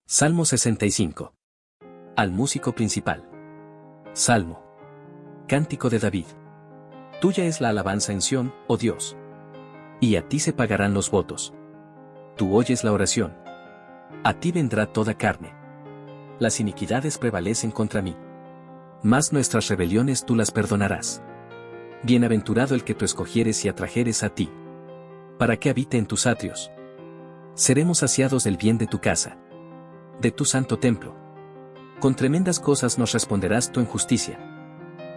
Salmo 65. Al músico principal. Salmo. Cántico de David. Tuya es la alabanza en Sión, oh Dios. Y a ti se pagarán los votos. Tú oyes la oración. A ti vendrá toda carne. Las iniquidades prevalecen contra mí. Mas nuestras rebeliones tú las perdonarás. Bienaventurado el que tú escogieres y atrajeres a ti, para que habite en tus atrios. Seremos saciados del bien de tu casa, de tu santo templo. Con tremendas cosas nos responderás tú en justicia.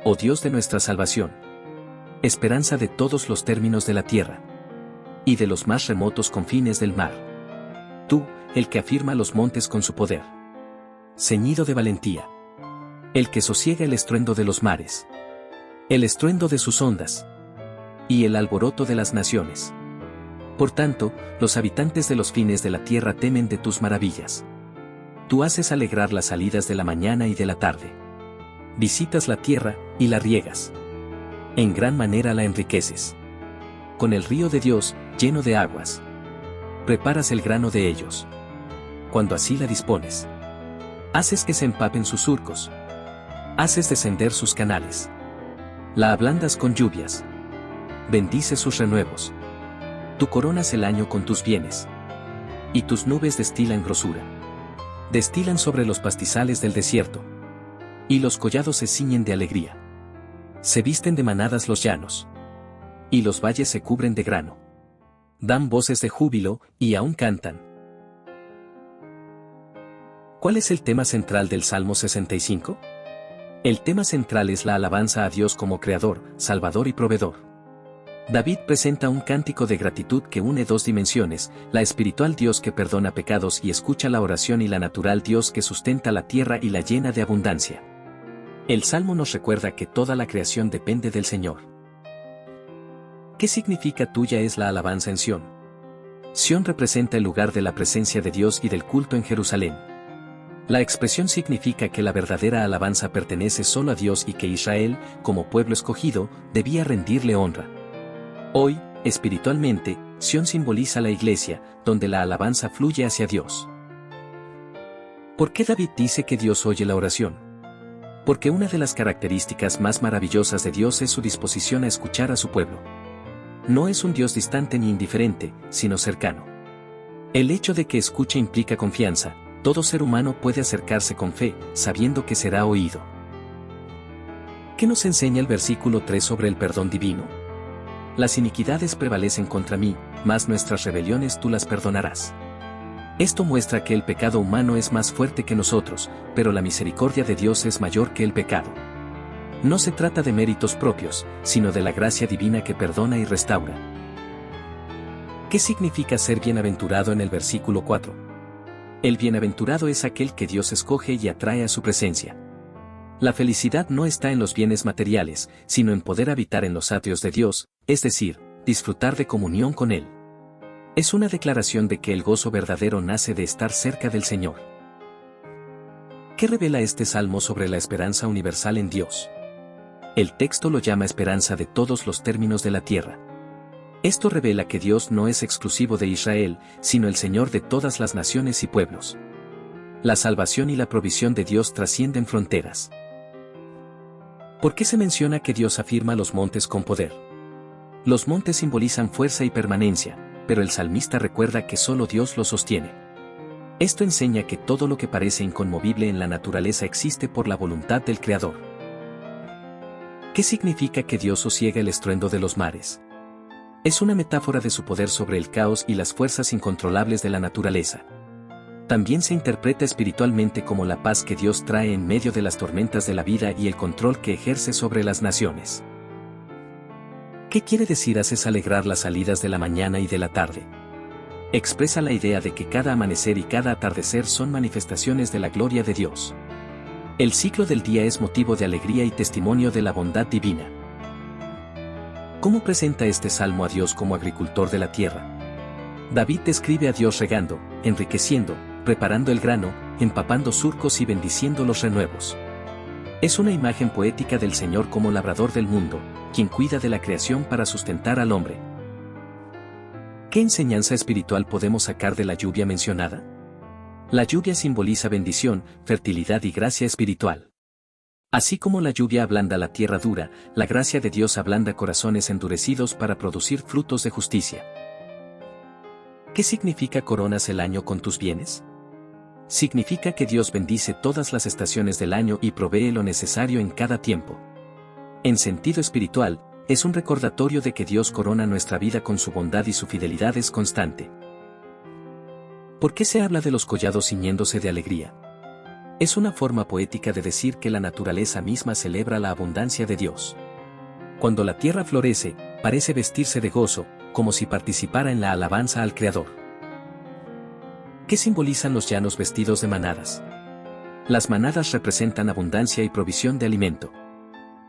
Oh Dios de nuestra salvación, esperanza de todos los términos de la tierra, y de los más remotos confines del mar. Tú, el que afirma los montes con su poder, ceñido de valentía, el que sosiega el estruendo de los mares, el estruendo de sus ondas, y el alboroto de las naciones. Por tanto, los habitantes de los fines de la tierra temen de tus maravillas. Tú haces alegrar las salidas de la mañana y de la tarde. Visitas la tierra, y la riegas. En gran manera la enriqueces. Con el río de Dios, lleno de aguas. Preparas el grano de ellos. Cuando así la dispones. Haces que se empapen sus surcos. Haces descender sus canales. La ablandas con lluvias. Bendices sus renuevos. Tú coronas el año con tus bienes. Y tus nubes destilan grosura. Destilan sobre los pastizales del desierto. Y los collados se ciñen de alegría. Se visten de manadas los llanos. Y los valles se cubren de grano. Dan voces de júbilo, y aún cantan. ¿Cuál es el tema central del Salmo 65? El tema central es la alabanza a Dios como Creador, Salvador y Proveedor. David presenta un cántico de gratitud que une dos dimensiones, la espiritual Dios que perdona pecados y escucha la oración y la natural Dios que sustenta la tierra y la llena de abundancia. El Salmo nos recuerda que toda la creación depende del Señor. ¿Qué significa tuya es la alabanza en Sión? Sión representa el lugar de la presencia de Dios y del culto en Jerusalén. La expresión significa que la verdadera alabanza pertenece solo a Dios y que Israel, como pueblo escogido, debía rendirle honra. Hoy, espiritualmente, Sión simboliza la iglesia, donde la alabanza fluye hacia Dios. ¿Por qué David dice que Dios oye la oración? Porque una de las características más maravillosas de Dios es su disposición a escuchar a su pueblo. No es un Dios distante ni indiferente, sino cercano. El hecho de que escuche implica confianza. Todo ser humano puede acercarse con fe, sabiendo que será oído. ¿Qué nos enseña el versículo 3 sobre el perdón divino? Las iniquidades prevalecen contra mí, mas nuestras rebeliones tú las perdonarás. Esto muestra que el pecado humano es más fuerte que nosotros, pero la misericordia de Dios es mayor que el pecado. No se trata de méritos propios, sino de la gracia divina que perdona y restaura. ¿Qué significa ser bienaventurado en el versículo 4? El bienaventurado es aquel que Dios escoge y atrae a su presencia. La felicidad no está en los bienes materiales, sino en poder habitar en los atrios de Dios, es decir, disfrutar de comunión con Él. Es una declaración de que el gozo verdadero nace de estar cerca del Señor. ¿Qué revela este salmo sobre la esperanza universal en Dios? El texto lo llama esperanza de todos los términos de la tierra. Esto revela que Dios no es exclusivo de Israel, sino el Señor de todas las naciones y pueblos. La salvación y la provisión de Dios trascienden fronteras. ¿Por qué se menciona que Dios afirma los montes con poder? Los montes simbolizan fuerza y permanencia, pero el salmista recuerda que solo Dios los sostiene. Esto enseña que todo lo que parece inconmovible en la naturaleza existe por la voluntad del Creador. ¿Qué significa que Dios sosiega el estruendo de los mares? Es una metáfora de su poder sobre el caos y las fuerzas incontrolables de la naturaleza. También se interpreta espiritualmente como la paz que Dios trae en medio de las tormentas de la vida y el control que ejerce sobre las naciones. ¿Qué quiere decir haces alegrar las salidas de la mañana y de la tarde? Expresa la idea de que cada amanecer y cada atardecer son manifestaciones de la gloria de Dios. El ciclo del día es motivo de alegría y testimonio de la bondad divina. ¿Cómo presenta este salmo a Dios como agricultor de la tierra? David describe a Dios regando, enriqueciendo, preparando el grano, empapando surcos y bendiciendo los renuevos. Es una imagen poética del Señor como labrador del mundo, quien cuida de la creación para sustentar al hombre. ¿Qué enseñanza espiritual podemos sacar de la lluvia mencionada? La lluvia simboliza bendición, fertilidad y gracia espiritual. Así como la lluvia ablanda la tierra dura, la gracia de Dios ablanda corazones endurecidos para producir frutos de justicia. ¿Qué significa coronas el año con tus bienes? Significa que Dios bendice todas las estaciones del año y provee lo necesario en cada tiempo. En sentido espiritual, es un recordatorio de que Dios corona nuestra vida con su bondad y su fidelidad es constante. ¿Por qué se habla de los collados ciñéndose de alegría? Es una forma poética de decir que la naturaleza misma celebra la abundancia de Dios. Cuando la tierra florece, parece vestirse de gozo, como si participara en la alabanza al Creador. ¿Qué simbolizan los llanos vestidos de manadas? Las manadas representan abundancia y provisión de alimento.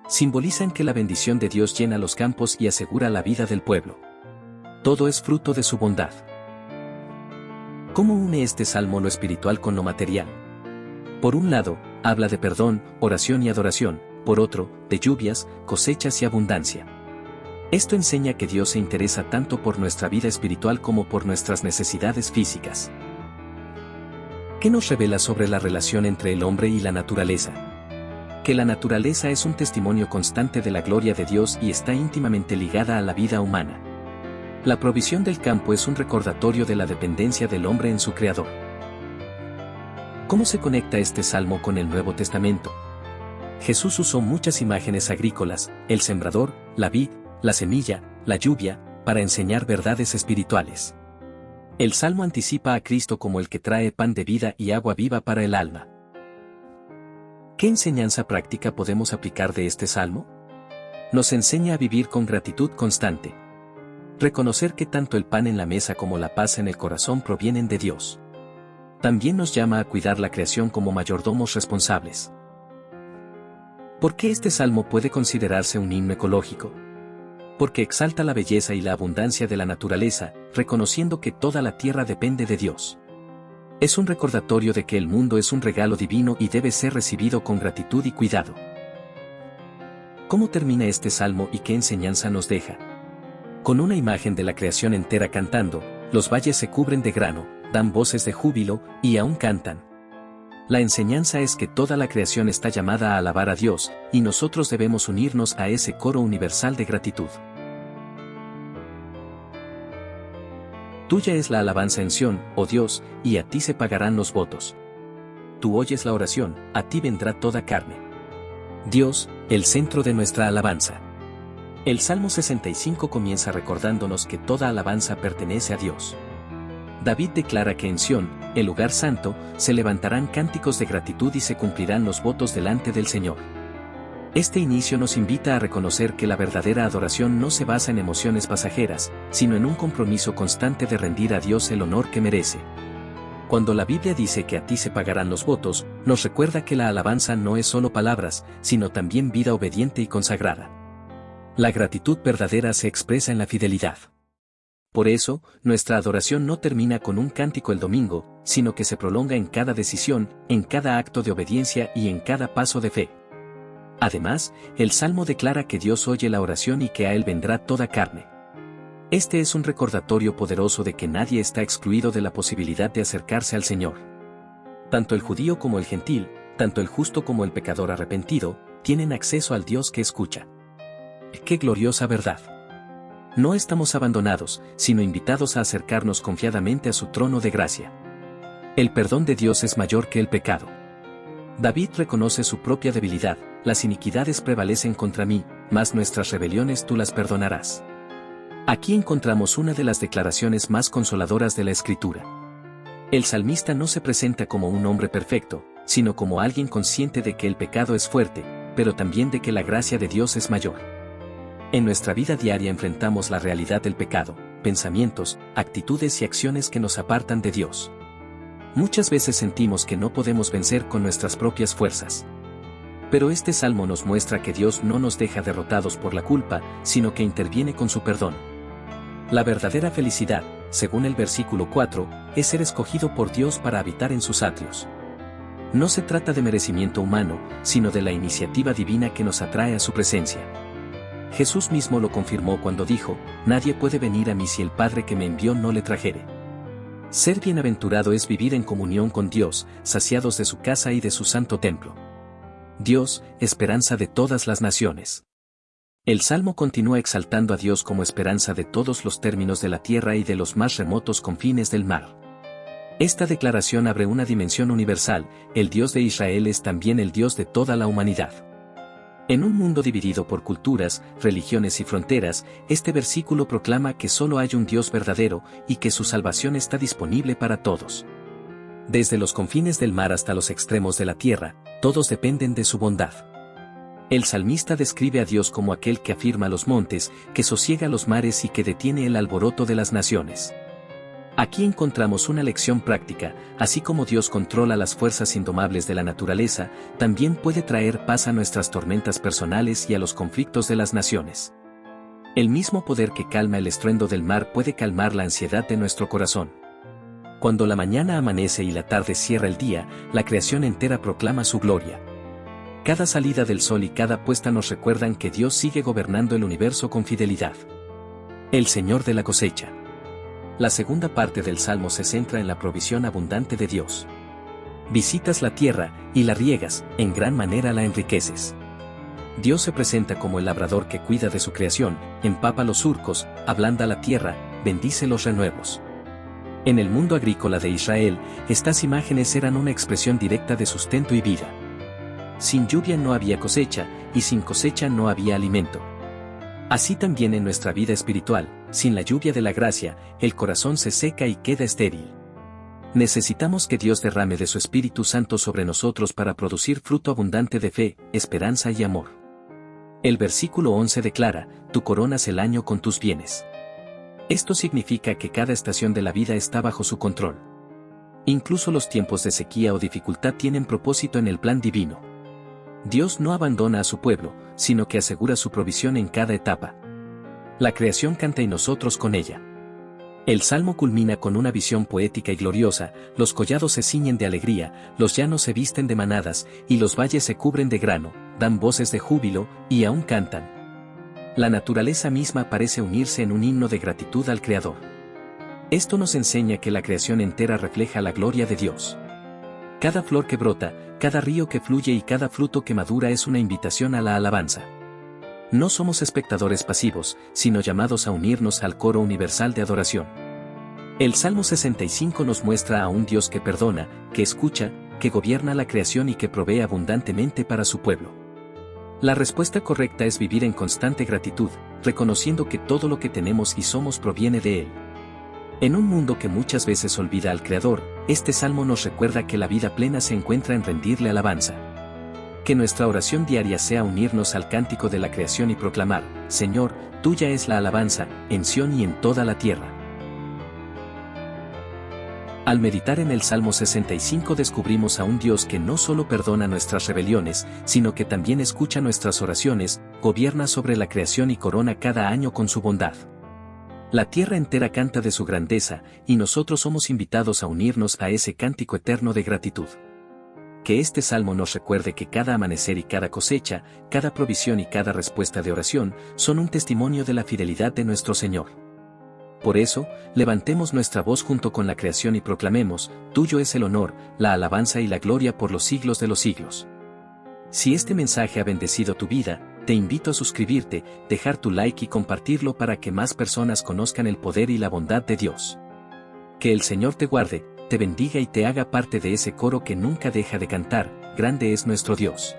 Simbolizan que la bendición de Dios llena los campos y asegura la vida del pueblo. Todo es fruto de su bondad. ¿Cómo une este salmo lo espiritual con lo material? Por un lado, habla de perdón, oración y adoración, por otro, de lluvias, cosechas y abundancia. Esto enseña que Dios se interesa tanto por nuestra vida espiritual como por nuestras necesidades físicas. ¿Qué nos revela sobre la relación entre el hombre y la naturaleza? Que la naturaleza es un testimonio constante de la gloria de Dios y está íntimamente ligada a la vida humana. La provisión del campo es un recordatorio de la dependencia del hombre en su Creador. ¿Cómo se conecta este salmo con el Nuevo Testamento? Jesús usó muchas imágenes agrícolas, el sembrador, la vid, la semilla, la lluvia, para enseñar verdades espirituales. El salmo anticipa a Cristo como el que trae pan de vida y agua viva para el alma. ¿Qué enseñanza práctica podemos aplicar de este salmo? Nos enseña a vivir con gratitud constante. Reconocer que tanto el pan en la mesa como la paz en el corazón provienen de Dios. También nos llama a cuidar la creación como mayordomos responsables. ¿Por qué este salmo puede considerarse un himno ecológico? Porque exalta la belleza y la abundancia de la naturaleza, reconociendo que toda la tierra depende de Dios. Es un recordatorio de que el mundo es un regalo divino y debe ser recibido con gratitud y cuidado. ¿Cómo termina este salmo y qué enseñanza nos deja? Con una imagen de la creación entera cantando, los valles se cubren de grano, dan voces de júbilo, y aún cantan. La enseñanza es que toda la creación está llamada a alabar a Dios, y nosotros debemos unirnos a ese coro universal de gratitud. Tuya es la alabanza en Sión, oh Dios, y a ti se pagarán los votos. Tú oyes la oración, a ti vendrá toda carne. Dios, el centro de nuestra alabanza. El Salmo 65 comienza recordándonos que toda alabanza pertenece a Dios. David declara que en Sión, el lugar santo, se levantarán cánticos de gratitud y se cumplirán los votos delante del Señor. Este inicio nos invita a reconocer que la verdadera adoración no se basa en emociones pasajeras, sino en un compromiso constante de rendir a Dios el honor que merece. Cuando la Biblia dice que a ti se pagarán los votos, nos recuerda que la alabanza no es solo palabras, sino también vida obediente y consagrada. La gratitud verdadera se expresa en la fidelidad. Por eso, nuestra adoración no termina con un cántico el domingo, sino que se prolonga en cada decisión, en cada acto de obediencia y en cada paso de fe. Además, el Salmo declara que Dios oye la oración y que a Él vendrá toda carne. Este es un recordatorio poderoso de que nadie está excluido de la posibilidad de acercarse al Señor. Tanto el judío como el gentil, tanto el justo como el pecador arrepentido, tienen acceso al Dios que escucha. ¡Qué gloriosa verdad! No estamos abandonados, sino invitados a acercarnos confiadamente a su trono de gracia. El perdón de Dios es mayor que el pecado. David reconoce su propia debilidad, las iniquidades prevalecen contra mí, mas nuestras rebeliones tú las perdonarás. Aquí encontramos una de las declaraciones más consoladoras de la Escritura. El salmista no se presenta como un hombre perfecto, sino como alguien consciente de que el pecado es fuerte, pero también de que la gracia de Dios es mayor. En nuestra vida diaria enfrentamos la realidad del pecado, pensamientos, actitudes y acciones que nos apartan de Dios. Muchas veces sentimos que no podemos vencer con nuestras propias fuerzas. Pero este salmo nos muestra que Dios no nos deja derrotados por la culpa, sino que interviene con su perdón. La verdadera felicidad, según el versículo 4, es ser escogido por Dios para habitar en sus atrios. No se trata de merecimiento humano, sino de la iniciativa divina que nos atrae a su presencia. Jesús mismo lo confirmó cuando dijo, «Nadie puede venir a mí si el Padre que me envió no le trajere». Ser bienaventurado es vivir en comunión con Dios, saciados de su casa y de su santo templo. Dios, esperanza de todas las naciones. El Salmo continúa exaltando a Dios como esperanza de todos los términos de la tierra y de los más remotos confines del mar. Esta declaración abre una dimensión universal: el Dios de Israel es también el Dios de toda la humanidad. En un mundo dividido por culturas, religiones y fronteras, este versículo proclama que solo hay un Dios verdadero y que su salvación está disponible para todos. Desde los confines del mar hasta los extremos de la tierra, todos dependen de su bondad. El salmista describe a Dios como aquel que afirma los montes, que sosiega los mares y que detiene el alboroto de las naciones. Aquí encontramos una lección práctica: así como Dios controla las fuerzas indomables de la naturaleza, también puede traer paz a nuestras tormentas personales y a los conflictos de las naciones. El mismo poder que calma el estruendo del mar puede calmar la ansiedad de nuestro corazón. Cuando la mañana amanece y la tarde cierra el día, la creación entera proclama su gloria. Cada salida del sol y cada puesta nos recuerdan que Dios sigue gobernando el universo con fidelidad. El Señor de la cosecha. La segunda parte del Salmo se centra en la provisión abundante de Dios. Visitas la tierra, y la riegas, en gran manera la enriqueces. Dios se presenta como el labrador que cuida de su creación, empapa los surcos, ablanda la tierra, bendice los renuevos. En el mundo agrícola de Israel, estas imágenes eran una expresión directa de sustento y vida. Sin lluvia no había cosecha, y sin cosecha no había alimento. Así también en nuestra vida espiritual, sin la lluvia de la gracia, el corazón se seca y queda estéril. Necesitamos que Dios derrame de su Espíritu Santo sobre nosotros para producir fruto abundante de fe, esperanza y amor. El versículo 11 declara: tú coronas el año con tus bienes. Esto significa que cada estación de la vida está bajo su control. Incluso los tiempos de sequía o dificultad tienen propósito en el plan divino. Dios no abandona a su pueblo, sino que asegura su provisión en cada etapa. La creación canta y nosotros con ella. El Salmo culmina con una visión poética y gloriosa: los collados se ciñen de alegría, los llanos se visten de manadas, y los valles se cubren de grano, dan voces de júbilo, y aún cantan. La naturaleza misma parece unirse en un himno de gratitud al Creador. Esto nos enseña que la creación entera refleja la gloria de Dios. Cada flor que brota, cada río que fluye y cada fruto que madura es una invitación a la alabanza. No somos espectadores pasivos, sino llamados a unirnos al coro universal de adoración. El Salmo 65 nos muestra a un Dios que perdona, que escucha, que gobierna la creación y que provee abundantemente para su pueblo. La respuesta correcta es vivir en constante gratitud, reconociendo que todo lo que tenemos y somos proviene de Él. En un mundo que muchas veces olvida al Creador, este salmo nos recuerda que la vida plena se encuentra en rendirle alabanza. Que nuestra oración diaria sea unirnos al cántico de la creación y proclamar: Señor, tuya es la alabanza, en Sión y en toda la tierra. Al meditar en el Salmo 65 descubrimos a un Dios que no solo perdona nuestras rebeliones, sino que también escucha nuestras oraciones, gobierna sobre la creación y corona cada año con su bondad. La tierra entera canta de su grandeza, y nosotros somos invitados a unirnos a ese cántico eterno de gratitud. Que este salmo nos recuerde que cada amanecer y cada cosecha, cada provisión y cada respuesta de oración, son un testimonio de la fidelidad de nuestro Señor. Por eso, levantemos nuestra voz junto con la creación y proclamemos: tuyo es el honor, la alabanza y la gloria por los siglos de los siglos. Si este mensaje ha bendecido tu vida, te invito a suscribirte, dejar tu like y compartirlo para que más personas conozcan el poder y la bondad de Dios. Que el Señor te guarde, te bendiga y te haga parte de ese coro que nunca deja de cantar: grande es nuestro Dios.